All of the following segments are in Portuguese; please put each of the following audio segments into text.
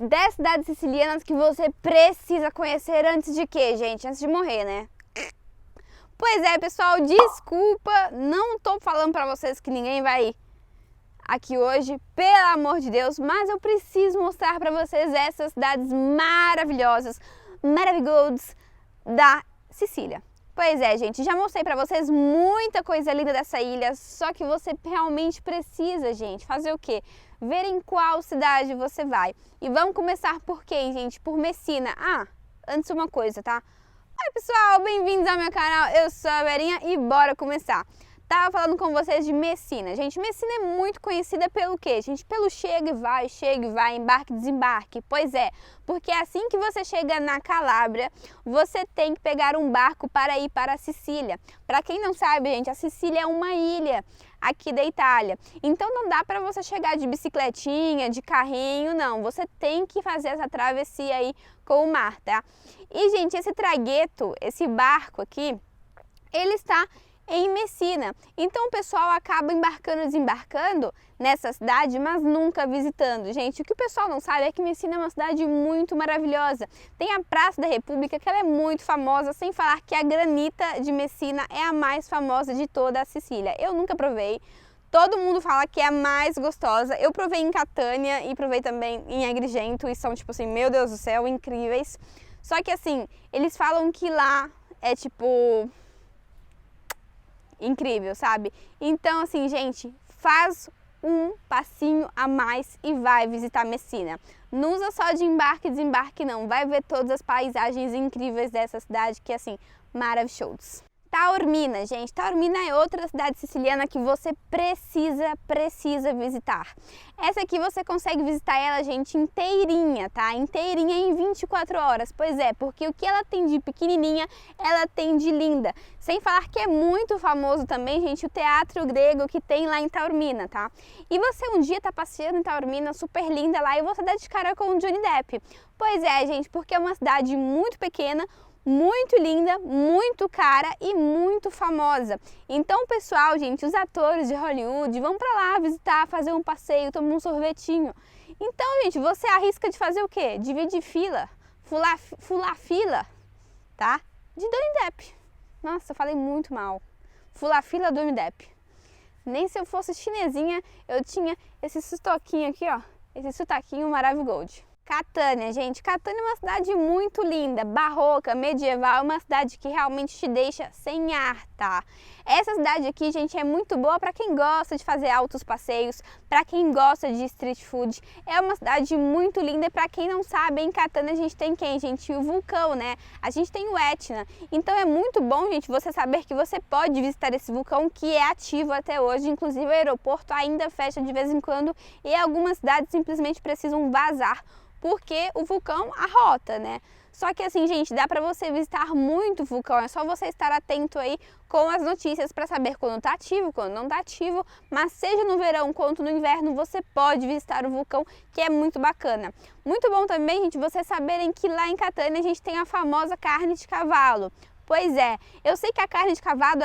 10 cidades sicilianas que você precisa conhecer antes de quê, gente? Antes de morrer, né? Pois é, pessoal, desculpa, não tô falando pra vocês que ninguém vai aqui hoje, pelo amor de Deus, mas eu preciso mostrar pra vocês essas cidades maravilhosas, maravilhosas da Sicília. Pois é, gente, já mostrei pra vocês muita coisa linda dessa ilha, só que você realmente precisa, gente, fazer o quê? Ver em qual cidade você vai. E vamos começar por quem, gente? Por Messina. Ah, antes uma coisa, tá? Oi, pessoal, bem-vindos ao meu canal, eu sou a Verinha e bora começar. Tava falando com vocês de Messina. Gente, Messina é muito conhecida pelo quê, gente? Pelo chega e vai, embarque e desembarque. Pois é, porque assim que você chega na Calábria, você tem que pegar um barco para ir para a Sicília. Para quem não sabe, gente, a Sicília é uma ilha aqui da Itália. Então não dá para você chegar de bicicletinha, de carrinho, não. Você tem que fazer essa travessia aí com o mar, tá? E, gente, esse tragueto, esse barco aqui, ele está em Messina. Então o pessoal acaba embarcando e desembarcando nessa cidade, mas nunca visitando. Gente, o que o pessoal não sabe é que Messina é uma cidade muito maravilhosa. Tem a Praça da República, que ela é muito famosa, sem falar que a granita de Messina é a mais famosa de toda a Sicília. Eu nunca provei. Todo mundo fala que é a mais gostosa. Eu provei em Catânia e provei também em Agrigento e são, tipo assim, meu Deus do céu, incríveis. Só que assim, eles falam que lá é tipo incrível, sabe? Então assim, gente, faz um passinho a mais e vai visitar Messina. Não usa só de embarque e desembarque não, vai ver todas as paisagens incríveis dessa cidade que assim, maravilhosos. Taormina, gente, Taormina é outra cidade siciliana que você precisa visitar. Essa aqui você consegue visitar ela, gente, inteirinha, tá? Inteirinha em 24 horas. Pois é, porque o que ela tem de pequenininha, ela tem de linda. Sem falar que é muito famoso também, gente, o teatro grego que tem lá em Taormina, tá? E você um dia tá passeando em Taormina, super linda lá, e você dá de cara com o Johnny Depp. Pois é, gente, porque é uma cidade muito pequena, muito linda, muito cara e muito famosa. Então, pessoal, gente, os atores de Hollywood vão pra lá visitar, fazer um passeio, tomar um sorvetinho. Então, gente, você arrisca de fazer o quê? Dividir fila, fular fila, tá? De Johnny Depp. Nossa, eu falei muito mal. Fular fila Johnny Depp. Nem se eu fosse chinesinha, eu tinha esse sotaquinho aqui, ó. Esse sotaquinho maravilhoso. Catânia, gente, Catânia é uma cidade muito linda, barroca, medieval, é uma cidade que realmente te deixa sem ar, tá? Essa cidade aqui, gente, é muito boa para quem gosta de fazer altos passeios, para quem gosta de street food. É uma cidade muito linda e para quem não sabe, em Catânia a gente tem quem, gente? O vulcão, né? A gente tem o Etna. Então é muito bom, gente, você saber que você pode visitar esse vulcão que é ativo até hoje. Inclusive o aeroporto ainda fecha de vez em quando e algumas cidades simplesmente precisam vazar porque o vulcão arrota, né? Só que assim, gente, dá pra você visitar muito o vulcão, é só você estar atento aí com as notícias para saber quando tá ativo, quando não tá ativo, mas seja no verão quanto no inverno, você pode visitar o vulcão, que é muito bacana. Muito bom também, gente, vocês saberem que lá em Catânia a gente tem a famosa carne de cavalo. Pois é, eu sei que a carne de cavalo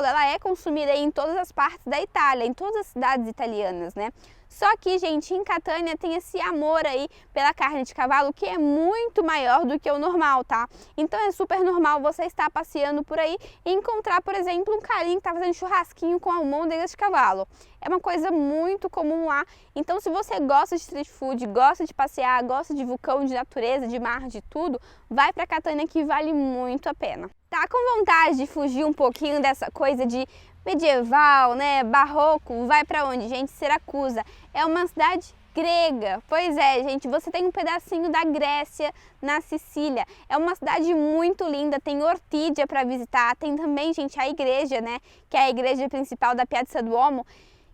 ela é consumida em todas as partes da Itália, em todas as cidades italianas, né? Só que, gente, em Catânia tem esse amor aí pela carne de cavalo que é muito maior do que o normal, tá? Então é super normal você estar passeando por aí e encontrar, por exemplo, um carinha que tá fazendo churrasquinho com almôndegas de cavalo. É uma coisa muito comum lá. Então, se você gosta de street food, gosta de passear, gosta de vulcão, de natureza, de mar, de tudo, vai pra Catânia que vale muito a pena. Tá com vontade de fugir um pouquinho dessa coisa de medieval, né, barroco, vai pra onde, gente? Siracusa. É uma cidade grega. Pois é, gente, você tem um pedacinho da Grécia na Sicília. É uma cidade muito linda, tem Ortígia para visitar, tem também, gente, a igreja, né, que é a igreja principal da Piazza Duomo,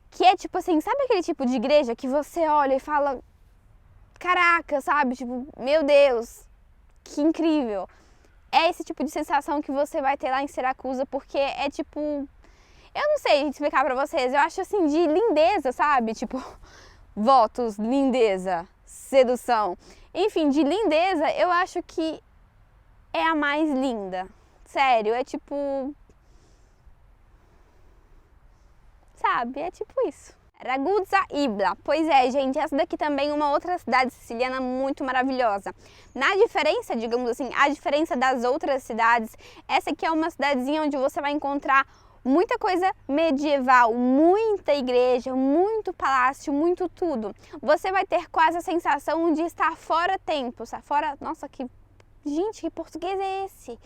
que é tipo assim, sabe aquele tipo de igreja que você olha e fala, caraca, sabe? Tipo, meu Deus, que incrível. É esse tipo de sensação que você vai ter lá em Siracusa, porque é tipo, eu não sei explicar pra vocês, eu acho assim de lindeza, sabe? Tipo, votos, lindeza, sedução. Enfim, de lindeza, eu acho que é a mais linda. Sério, é tipo, sabe? É tipo isso. Ragusa Ibla. Pois é, gente, essa daqui também é uma outra cidade siciliana muito maravilhosa. Na diferença, digamos assim, a diferença das outras cidades, essa aqui é uma cidadezinha onde você vai encontrar muita coisa medieval, muita igreja, muito palácio, muito tudo. Você vai ter quase a sensação de estar fora tempo, fora... Nossa, gente, que português é esse?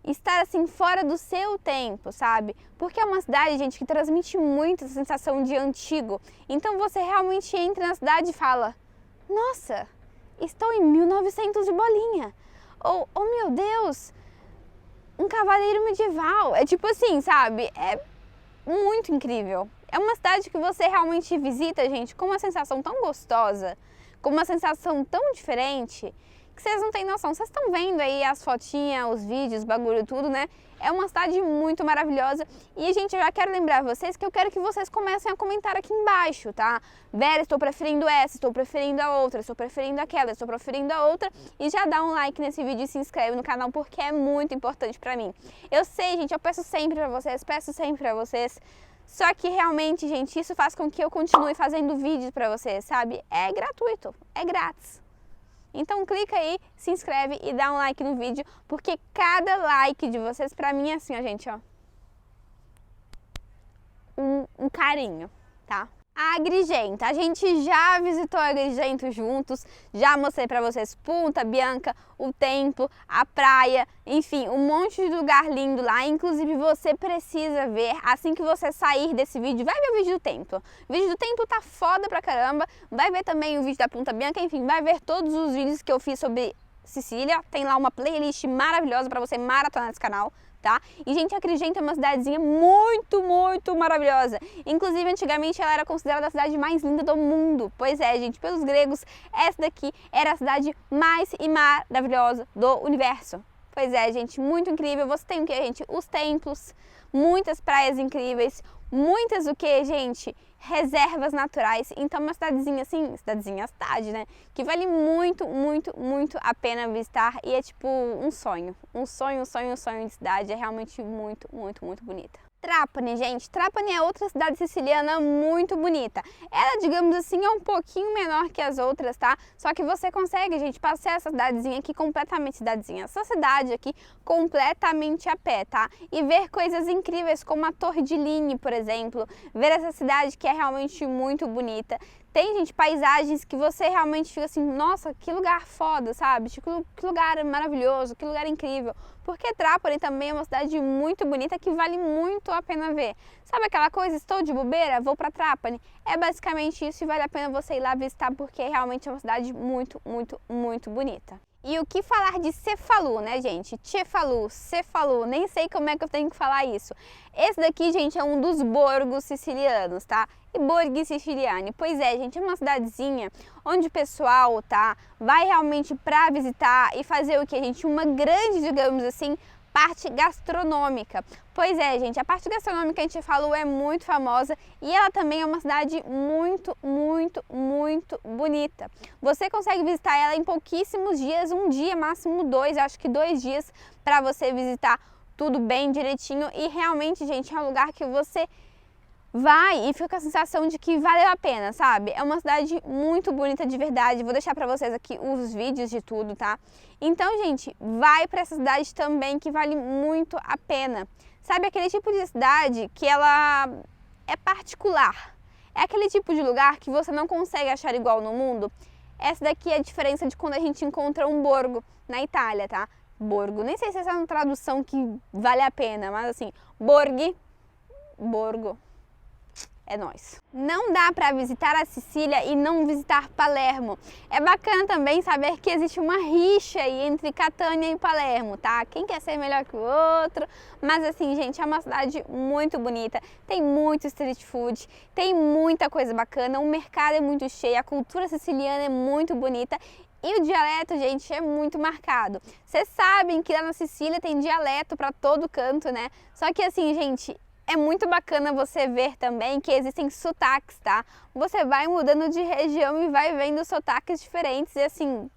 Estar assim fora do seu tempo, sabe? Porque é uma cidade, gente, que transmite muito essa sensação de antigo. Então você realmente entra na cidade e fala: nossa, estou em 1900 de bolinha. Ou, oh meu Deus, um cavaleiro medieval. É tipo assim, sabe? É muito incrível. É uma cidade que você realmente visita, gente, com uma sensação tão gostosa, com uma sensação tão diferente, que vocês não têm noção. Vocês estão vendo aí as fotinhas, os vídeos, bagulho, tudo, né? É uma cidade muito maravilhosa. E, gente, eu já quero lembrar vocês que eu quero que vocês comecem a comentar aqui embaixo, tá? Vera, estou preferindo essa, estou preferindo a outra, estou preferindo aquela, estou preferindo a outra. E já dá um like nesse vídeo e se inscreve no canal, porque é muito importante pra mim. Eu sei, gente, eu peço sempre pra vocês. Só que realmente, gente, isso faz com que eu continue fazendo vídeos pra vocês, sabe? É gratuito, é grátis. Então clica aí, se inscreve e dá um like no vídeo, porque cada like de vocês pra mim é assim, ó, gente, ó. Um carinho, tá? A Agrigento, a gente já visitou a Agrigento juntos, já mostrei pra vocês Punta Bianca, o templo, a praia, enfim, um monte de lugar lindo lá. Inclusive você precisa ver, assim que você sair desse vídeo, vai ver o vídeo do templo. O vídeo do templo tá foda pra caramba, vai ver também o vídeo da Punta Bianca, enfim, vai ver todos os vídeos que eu fiz sobre Sicília. Tem lá uma playlist maravilhosa pra você maratonar nesse canal. Tá? E, gente, Agrigento é uma cidadezinha muito, muito maravilhosa. Inclusive, antigamente ela era considerada a cidade mais linda do mundo. Pois é, gente, pelos gregos, essa daqui era a cidade mais maravilhosa do universo. Pois é, gente, muito incrível. Você tem o que, gente? Os templos, muitas praias incríveis, muitas o que, gente? Reservas naturais. Então, uma cidadezinha assim, cidade, né? Que vale muito, muito, muito a pena visitar. E é tipo um sonho. Um sonho de cidade. É realmente muito, muito, muito bonita. Trapani, gente. Trapani é outra cidade siciliana muito bonita. Ela, digamos assim, é um pouquinho menor que as outras, tá? Só que você consegue, gente, passear essa cidadezinha aqui completamente essa cidade aqui completamente a pé, tá? E ver coisas incríveis como a Torre de Line, por exemplo. Ver essa cidade que é realmente muito bonita. Tem, gente, paisagens que você realmente fica assim, nossa, que lugar foda, sabe? Tipo, que lugar maravilhoso, que lugar incrível. Porque Trapani também é uma cidade muito bonita que vale muito a pena ver. Sabe aquela coisa, estou de bobeira, vou pra Trapani? É basicamente isso e vale a pena você ir lá visitar porque realmente é uma cidade muito, muito, muito bonita. E o que falar de Cefalu, né, gente? Cefalu, nem sei como é que eu tenho que falar isso. Esse daqui, gente, é um dos borgos sicilianos, tá? E Borghi Siciliani. Pois é, gente, é uma cidadezinha onde o pessoal, tá, vai realmente pra visitar e fazer o que, gente? Uma grande, digamos assim, parte gastronômica. Pois é, gente, a parte gastronômica que a gente falou é muito famosa e ela também é uma cidade muito, muito, muito bonita. Você consegue visitar ela em pouquíssimos dias, um dia, máximo 2, acho que 2 dias para você visitar tudo bem direitinho e realmente, gente, é um lugar que você vai e fica com a sensação de que valeu a pena, sabe? É uma cidade muito bonita de verdade. Vou deixar pra vocês aqui os vídeos de tudo, tá? Então, gente, vai pra essa cidade também que vale muito a pena. Sabe aquele tipo de cidade que ela é particular? É aquele tipo de lugar que você não consegue achar igual no mundo? Essa daqui é a diferença de quando a gente encontra um borgo na Itália, tá? Borgo. Nem sei se essa é uma tradução que vale a pena, mas assim, borghi, borgo. É nóis. Não dá pra visitar a Sicília e não visitar Palermo. É bacana também saber que existe uma rixa aí entre Catânia e Palermo, tá? Quem quer ser melhor que o outro. Mas assim, gente, é uma cidade muito bonita. Tem muito street food, tem muita coisa bacana. O mercado é muito cheio, a cultura siciliana é muito bonita. E o dialeto, gente, é muito marcado. Vocês sabem que lá na Sicília tem dialeto pra todo canto, né? Só que assim, gente, é muito bacana você ver também que existem sotaques, tá? Você vai mudando de região e vai vendo sotaques diferentes e assim,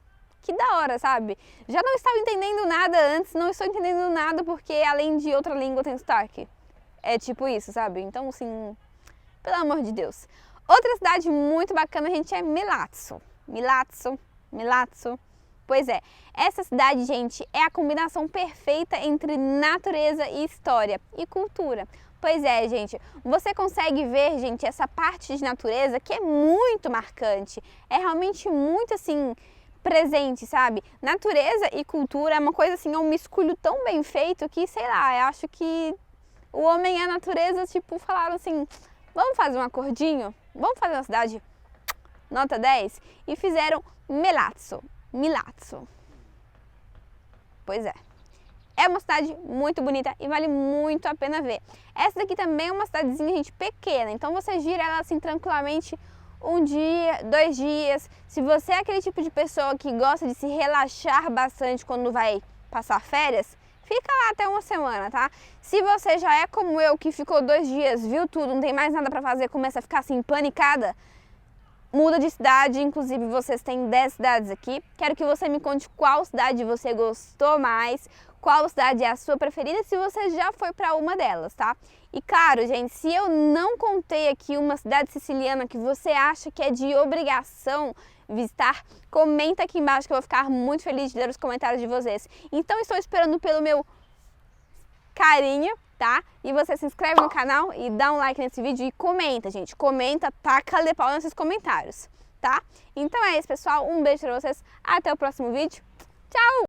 que da hora, sabe? Já não estava entendendo nada antes, não estou entendendo nada porque além de outra língua tem sotaque. É tipo isso, sabe? Então, assim, pelo amor de Deus. Outra cidade muito bacana, gente, é Milazzo. Milazzo. Pois é, essa cidade, gente, é a combinação perfeita entre natureza e história e cultura. Pois é, gente, você consegue ver, gente, essa parte de natureza que é muito marcante, é realmente muito, assim, presente, sabe? Natureza e cultura é uma coisa, assim, é um misculho tão bem feito que, sei lá, eu acho que o homem e a natureza, tipo, falaram assim, vamos fazer um acordinho? Vamos fazer uma cidade nota 10? E fizeram Milazzo. Pois é. É uma cidade muito bonita e vale muito a pena ver. Essa daqui também é uma cidadezinha, gente, pequena. Então você gira ela assim tranquilamente um dia, 2 dias. Se você é aquele tipo de pessoa que gosta de se relaxar bastante quando vai passar férias, fica lá até uma semana, tá? Se você já é como eu, que ficou 2 dias, viu tudo, não tem mais nada pra fazer, começa a ficar assim panicada, muda de cidade. Inclusive vocês têm 10 cidades aqui. Quero que você me conte qual cidade você gostou mais, qual cidade é a sua preferida, se você já foi para uma delas, tá? E claro, gente, se eu não contei aqui uma cidade siciliana que você acha que é de obrigação visitar, comenta aqui embaixo que eu vou ficar muito feliz de ler os comentários de vocês. Então estou esperando pelo meu carinho, tá? E você se inscreve no canal e dá um like nesse vídeo e comenta, gente. Comenta, taca-lhe pau nesses comentários, tá? Então é isso, pessoal. Um beijo pra vocês. Até o próximo vídeo. Tchau!